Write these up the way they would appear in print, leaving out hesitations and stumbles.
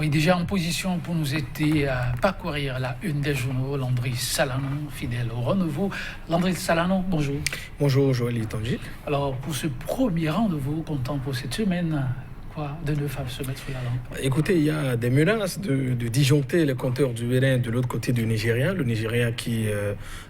Oui, déjà en position pour nous aider à parcourir la une des journaux, Landry Salanon, fidèle au renouveau. Landry Salanon, bonjour. Bonjour, Joël Tangi. Alors, pour ce premier rendez-vous comptant pour cette semaine, quoi de neuf à se mettre sous la lampe? Écoutez, il y a des menaces de disjoncter les compteurs du Bénin de l'autre côté du Nigeria. Le Nigeria qui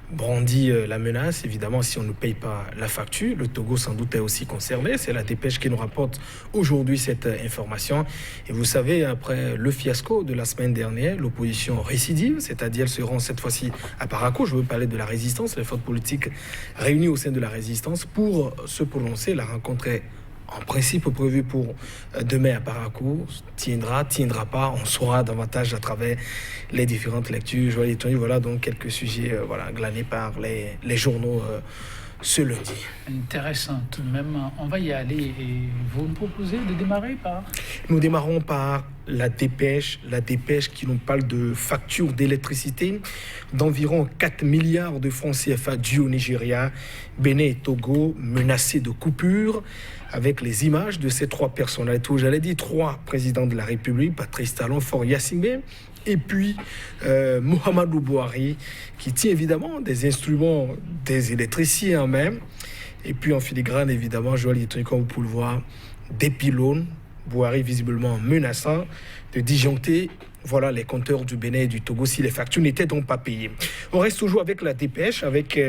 brandit la menace, évidemment, si on ne paye pas la facture. Le Togo, sans doute, est aussi concerné. C'est la dépêche qui nous rapporte aujourd'hui cette information. Et vous savez, après le fiasco de la semaine dernière, l'opposition récidive, c'est-à-dire elle se rend cette fois-ci à Parakou. Je veux parler de la résistance, les forces politiques réunies au sein de la résistance pour se prononcer. La rencontre est en principe prévu pour demain à Parakou, tiendra pas, on saura davantage à travers les différentes lectures. Voilà donc quelques sujets glanés par les journaux ce lundi. Intéressant tout de même, on va y aller et vous me proposez de démarrer par... Nous démarrons par la dépêche qui nous parle de factures d'électricité d'environ 4 milliards de francs CFA dus au Nigeria, Bénin et Togo menacés de coupure, avec les images de ces trois personnalités, j'allais dire trois présidents de la République, Patrice Talon, Faure Gnassingbé, et puis Muhammadu Buhari, qui tient évidemment des instruments, des électriciens en même, et puis en filigrane évidemment, Joël Yetouni, comme vous pouvez le voir, des pylônes, Buhari visiblement menaçant de disjoncter les compteurs du Bénin et du Togo si les factures n'étaient donc pas payées. On reste toujours avec la dépêche, avec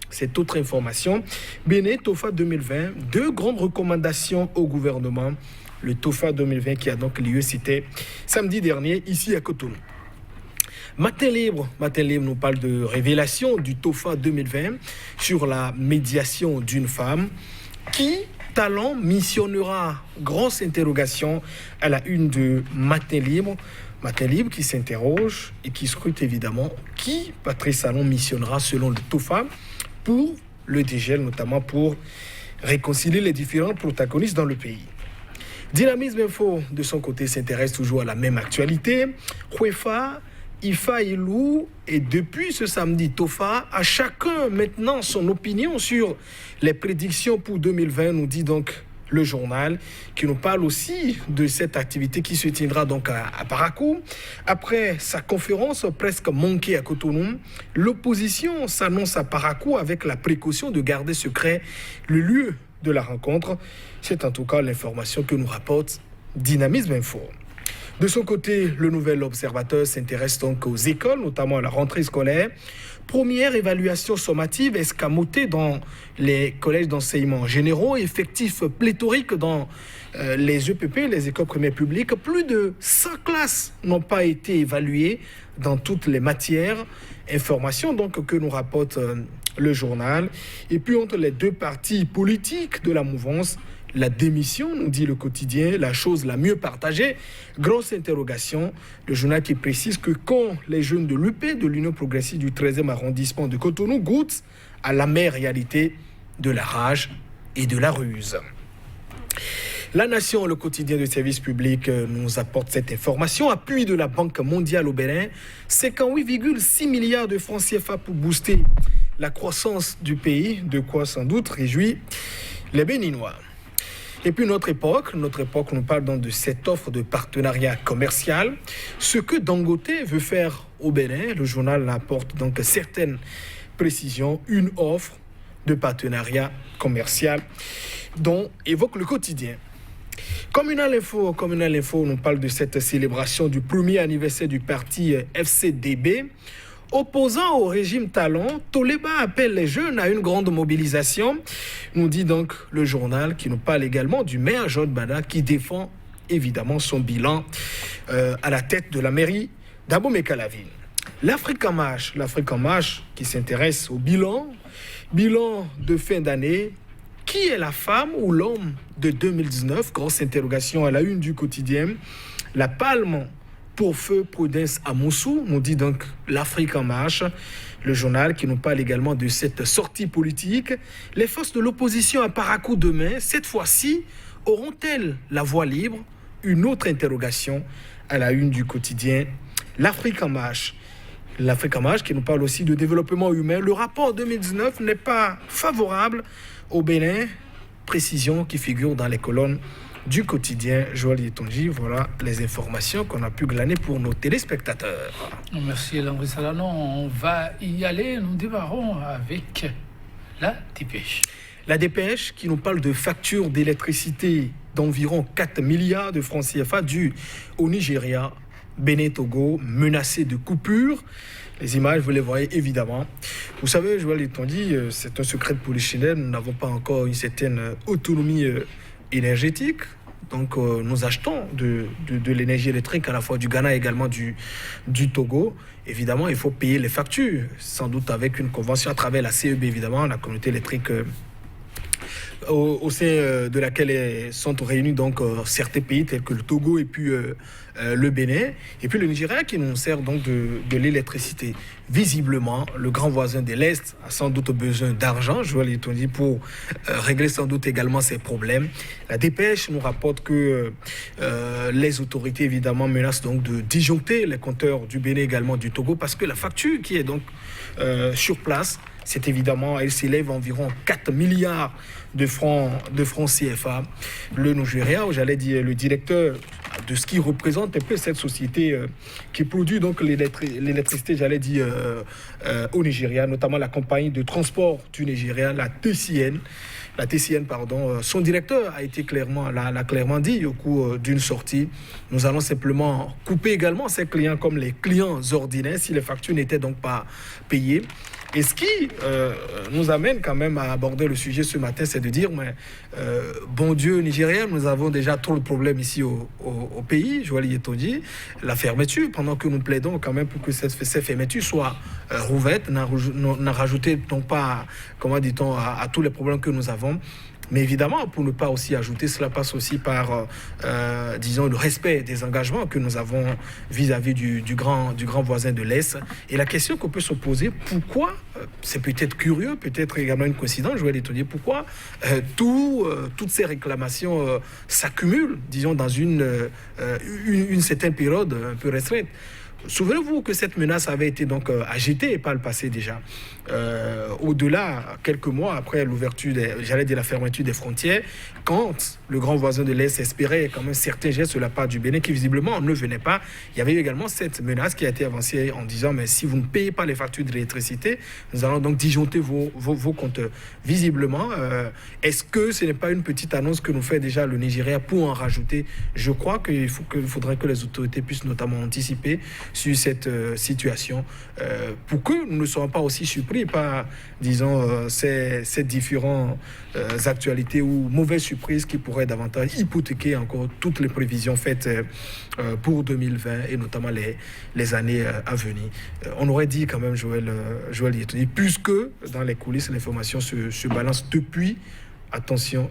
cette autre information. Bénin, TOFA 2020, deux grandes recommandations au gouvernement. Le TOFA 2020 qui a donc lieu, c'était samedi dernier, ici à Cotonou. Matin Libre nous parle de révélation du TOFA 2020 sur la médiation d'une femme qui... Talon missionnera, grosse interrogation à la une de Matin Libre qui s'interroge et qui scrute évidemment qui Patrice Talon missionnera selon le TOFA pour le dégel, notamment pour réconcilier les différents protagonistes dans le pays. Dynamisme Info, de son côté, s'intéresse toujours à la même actualité. Kwefa, Ifa Ilou, et depuis ce samedi, TOFA a chacun maintenant son opinion sur les prédictions pour 2020, nous dit donc le journal, qui nous parle aussi de cette activité qui se tiendra donc à Parakou. Après sa conférence presque manquée à Cotonou, l'opposition s'annonce à Parakou avec la précaution de garder secret le lieu de la rencontre. C'est en tout cas l'information que nous rapporte Dynamisme Info. De son côté, le Nouvel Observateur s'intéresse donc aux écoles, notamment à la rentrée scolaire. Première évaluation sommative escamotée dans les collèges d'enseignement généraux, effectifs pléthoriques dans les EPP, les écoles primaires publiques. Plus de 100 classes n'ont pas été évaluées dans toutes les matières. Information donc que nous rapporte le journal. Et puis entre les deux partis politiques de la mouvance, la démission, nous dit le quotidien, la chose la mieux partagée. Grosse interrogation. Le journal qui précise que quand les jeunes de l'UP, de l'Union progressive du 13e arrondissement de Cotonou, goûtent à l'amère réalité de la rage et de la ruse. La Nation, le quotidien de service public, nous apporte cette information. Appui de la Banque mondiale au Bénin, 58,6 milliards de francs CFA pour booster la croissance du pays, de quoi sans doute réjouit les Béninois. Et puis notre époque nous parle donc de cette offre de partenariat commercial. Ce que Dangote veut faire au Bénin, le journal apporte donc certaines précisions, une offre de partenariat commercial dont évoque le quotidien. Communal Info nous parle de cette célébration du premier anniversaire du parti FCDB. Opposant au régime Talon, Toleba appelle les jeunes à une grande mobilisation, nous dit donc le journal qui nous parle également du maire John Bada qui défend évidemment son bilan à la tête de la mairie d'Abomey-Calavi. L'Afrique en marche qui s'intéresse au bilan de fin d'année. Qui est la femme ou l'homme de 2019? Grosse interrogation à la une du quotidien. La palme pour feu Prudence Amoussou, nous dit donc l'Afrique en marche, le journal qui nous parle également de cette sortie politique. Les forces de l'opposition à Parakou demain, cette fois-ci, auront-elles la voie libre? Une autre interrogation à la une du quotidien. L'Afrique en marche qui nous parle aussi de développement humain. Le rapport 2019 n'est pas favorable au Bénin, précision qui figure dans les colonnes du quotidien Joël Yetonji. Voilà les informations qu'on a pu glaner pour nos téléspectateurs. Merci Landry Salanon. On va y aller. Nous démarrons avec la dépêche. La dépêche qui nous parle de factures d'électricité d'environ 4 milliards de francs CFA dus au Nigeria, Bénin, Togo, menacés de coupure. Les images, vous les voyez évidemment. Vous savez, Joël Yetonji, c'est un secret de polichinelle. Nous n'avons pas encore une certaine autonomie énergétique. Donc, nous achetons de l'énergie électrique à la fois du Ghana et également du Togo. Évidemment, il faut payer les factures, sans doute avec une convention à travers la CEB, évidemment, la communauté électrique au sein de laquelle sont réunis donc certains pays tels que le Togo et puis le Bénin et puis le Nigeria qui nous sert donc de l'électricité. Visiblement, le grand voisin de l'Est a sans doute besoin d'argent, Joël Yetonji, pour régler sans doute également ses problèmes. La dépêche nous rapporte que les autorités évidemment menacent donc de disjoncter les compteurs du Bénin également du Togo parce que la facture qui est donc sur place, c'est évidemment, elle s'élève à environ 4 milliards de francs CFA. Le Nigeria, j'allais dire, le directeur de ce qui représente un peu cette société qui produit donc l'électricité, j'allais dire, au Nigeria, notamment la compagnie de transport du Nigeria, la TCN, son directeur l'a clairement dit au cours d'une sortie. Nous allons simplement couper également ces clients comme les clients ordinaires si les factures n'étaient donc pas payées. Et ce qui nous amène quand même à aborder le sujet ce matin, c'est de dire, mais bon Dieu, Nigérien, nous avons déjà trop de problèmes ici au pays, Joël Yetonji, la fermeture, pendant que nous plaidons quand même pour que ces fermetures soient rouvertes, n'en rajoutez donc pas, comment dit-on, à tous les problèmes que nous avons. Mais évidemment, pour ne pas aussi ajouter, cela passe aussi par, disons, le respect des engagements que nous avons vis-à-vis du grand voisin de l'Est. Et la question qu'on peut se poser, pourquoi, c'est peut-être curieux, peut-être également une coïncidence, Joël Yetonji, pourquoi toutes ces réclamations s'accumulent, disons, dans une certaine période un peu restreinte. Souvenez-vous que cette menace avait été donc agitée par le passé déjà. Au-delà, quelques mois après l'ouverture, la fermeture des frontières, quand le grand voisin de l'Est espérait quand même certains gestes de la part du Bénin qui visiblement ne venaient pas, il y avait également cette menace qui a été avancée en disant mais si vous ne payez pas les factures d'électricité, nous allons donc disjoncter vos compteurs. Visiblement, est-ce que ce n'est pas une petite annonce que nous fait déjà le Nigeria pour en rajouter? Je crois qu'il faudrait que les autorités puissent notamment anticiper sur cette situation pour que nous ne soyons pas aussi surpris par, disons, ces différentes actualités ou mauvaises surprises qui pourraient davantage hypothéquer encore toutes les prévisions faites pour 2020 et notamment les années à venir. On aurait dit quand même, Joël Yetonji, puisque dans les coulisses, l'information se balance depuis. Attention,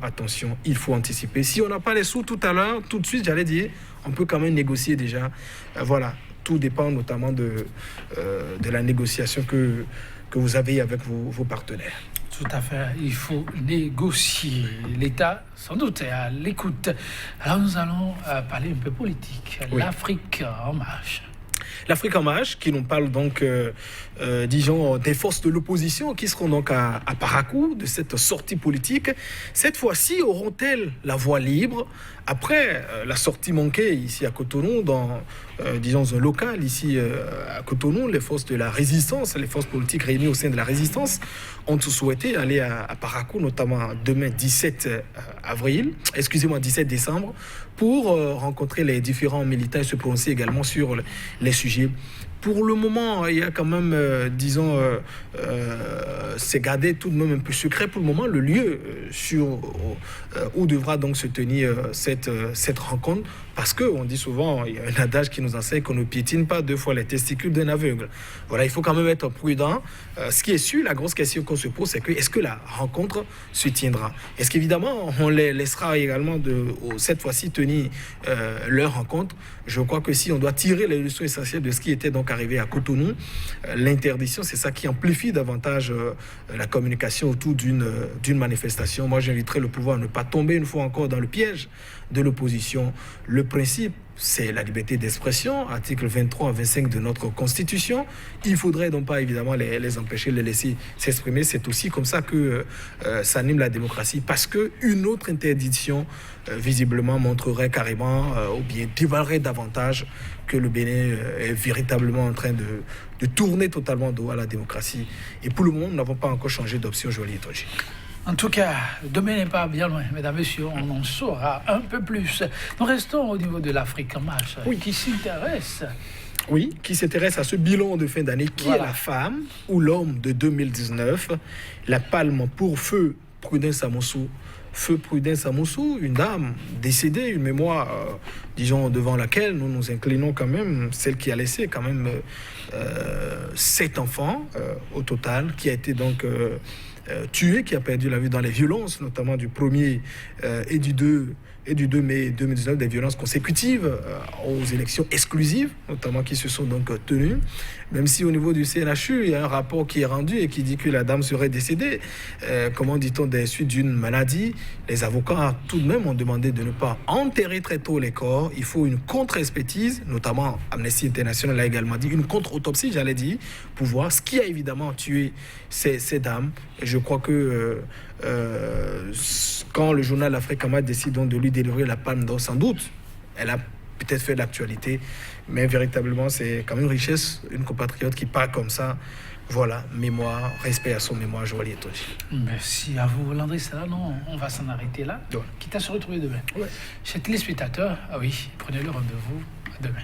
il faut anticiper. Si on n'a pas les sous tout à l'heure, tout de suite, j'allais dire, on peut quand même négocier déjà. Voilà, tout dépend notamment de la négociation que vous avez avec vos partenaires. Tout à fait, il faut négocier. L'État, sans doute, est à l'écoute. Alors nous allons parler un peu politique. Oui. L'Afrique en marche. L'Afrique en marche, qui nous parle donc, disons, des forces de l'opposition qui seront donc à Parakou de cette sortie politique. Cette fois-ci, auront-elles la voie libre après la sortie manquée ici à Cotonou, dans, disons, un local ici à Cotonou? Les forces de la résistance, les forces politiques réunies au sein de la résistance ont souhaité aller à Parakou, notamment demain 17 décembre, pour rencontrer les différents militants et se prononcer également sur les sujets. Pour le moment, il y a quand même, disons, c'est gardé tout de même un peu secret pour le moment, le lieu où devra donc se tenir cette rencontre. Parce qu'on dit souvent, il y a un adage qui nous enseigne qu'on ne piétine pas 2 fois les testicules d'un aveugle. Voilà, il faut quand même être prudent. Ce qui est sûr, la grosse question qu'on se pose, c'est que est-ce que la rencontre se tiendra? Est-ce qu'évidemment, on les laissera également cette fois-ci tenir leur rencontre? Je crois que si on doit tirer les leçons essentielles de ce qui était donc arrivé à Cotonou, l'interdiction, c'est ça qui amplifie davantage la communication autour d'une manifestation. Moi, j'inviterais le pouvoir à ne pas tomber une fois encore dans le piège de l'opposition. Le principe c'est la liberté d'expression, article 23 25 de notre Constitution. Il ne faudrait donc pas évidemment les empêcher, les laisser s'exprimer. C'est aussi comme ça que s'anime la démocratie, parce qu'une autre interdiction, visiblement, montrerait carrément, ou bien dévoilerait davantage que le Bénin est véritablement en train de tourner totalement dos à la démocratie. Et pour le moment, nous n'avons pas encore changé d'option, Joël Itoji. En tout cas, demain n'est pas bien loin, mesdames et messieurs, on en saura un peu plus. Nous restons au niveau de l'Afrique en marche, qui s'intéresse. Oui, qui s'intéresse à ce bilan de fin d'année, qui est la femme ou l'homme de 2019. La palme pour Feu Prudence Amoussou. Feu Prudence Amoussou, une dame décédée, une mémoire, disons, devant laquelle nous nous inclinons quand même, celle qui a laissé quand même 7 enfants au total, qui a été donc tué, qui a perdu la vie dans les violences, notamment du 1er et du 2 mai 2019, des violences consécutives aux élections exclusives, notamment qui se sont donc tenues. Même si au niveau du CNHU, il y a un rapport qui est rendu et qui dit que la dame serait décédée, comment dit-on, des suites d'une maladie, les avocats tout de même ont demandé de ne pas enterrer très tôt les corps. Il faut une contre-expertise, notamment Amnesty International a également dit, une contre-autopsie, j'allais dire, pour voir ce qui a évidemment tué ces dames. Et je crois que quand le journal Africama décide donc de lui délivrer la palme d'or, sans doute, elle a peut-être fait l'actualité, mais véritablement, c'est quand même une richesse, une compatriote qui part comme ça. Voilà, mémoire, respect à son mémoire, Joël Itoji. Merci à vous, Landry Salanon. On va s'en arrêter là, quitte à se retrouver demain. Chers téléspectateurs, ah oui, prenez le rendez-vous à demain.